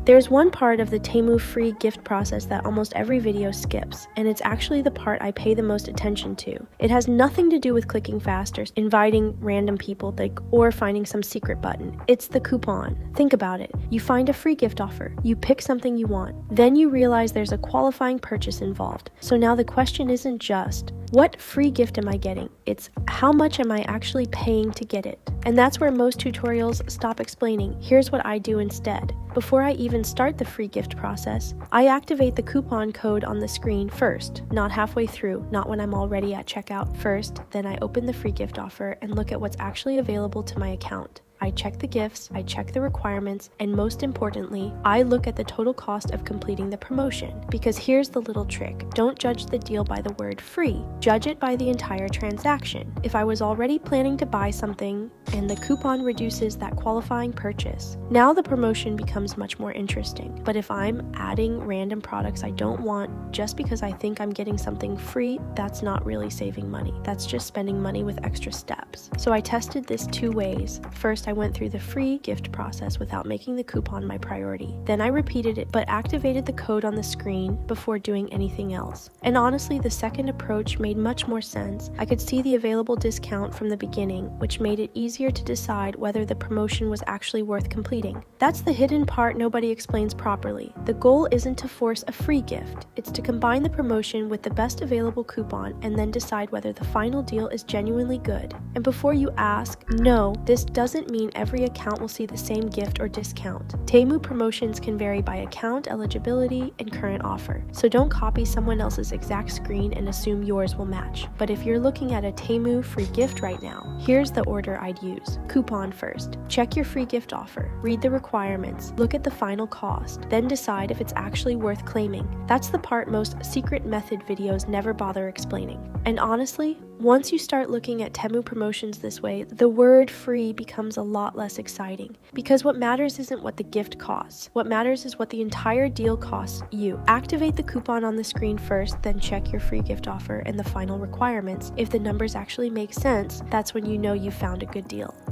There's one part of the Temu free gift process that almost every video skips, and it's actually the part I pay the most attention to. It has nothing to do with clicking fast or inviting random people or finding some secret button. It's the coupon. Think about it. You find a free gift offer. You pick something you want. Then you realize there's a qualifying purchase involved. So now the question isn't just, what free gift am I getting? It's how much am I actually paying to get it? And that's where most tutorials stop explaining. Here's what I do instead. Before I even start the free gift process, I activate the coupon code on the screen first, not halfway through, not when I'm already at checkout. First, then I open the free gift offer and look at what's actually available to my account. I check the gifts, I check the requirements, and most importantly, I look at the total cost of completing the promotion. Because here's the little trick. Don't judge the deal by the word free. Judge it by the entire transaction. If I was already planning to buy something and the coupon reduces that qualifying purchase, now the promotion becomes much more interesting. But if I'm adding random products I don't want just because I think I'm getting something free, that's not really saving money. That's just spending money with extra steps. So I tested this 2 ways. First, I went through the free gift process without making the coupon my priority. Then I repeated it but activated the code on the screen before doing anything else. And honestly, the second approach made much more sense. I could see the available discount from the beginning, which made it easier to decide whether the promotion was actually worth completing. That's the hidden part nobody explains properly. The goal isn't to force a free gift. It's to combine the promotion with the best available coupon and then decide whether the final deal is genuinely good. And before you ask, no, this doesn't mean every account will see the same gift or discount. Temu promotions can vary by account, eligibility, and current offer. So don't copy someone else's exact screen and assume yours will match. But if you're looking at a Temu free gift right now, here's the order I'd use. Coupon first. Check your free gift offer. Read the requirements. Look at the final cost. Then decide if it's actually worth claiming. That's the part most secret method videos never bother explaining. And honestly, once you start looking at Temu promotions this way, the word free becomes a lot less exciting. Because what matters isn't what the gift costs. What matters is what the entire deal costs you. Activate the coupon on the screen first, then check your free gift offer and the final requirements. If the numbers actually make sense, that's when you know you found a good deal.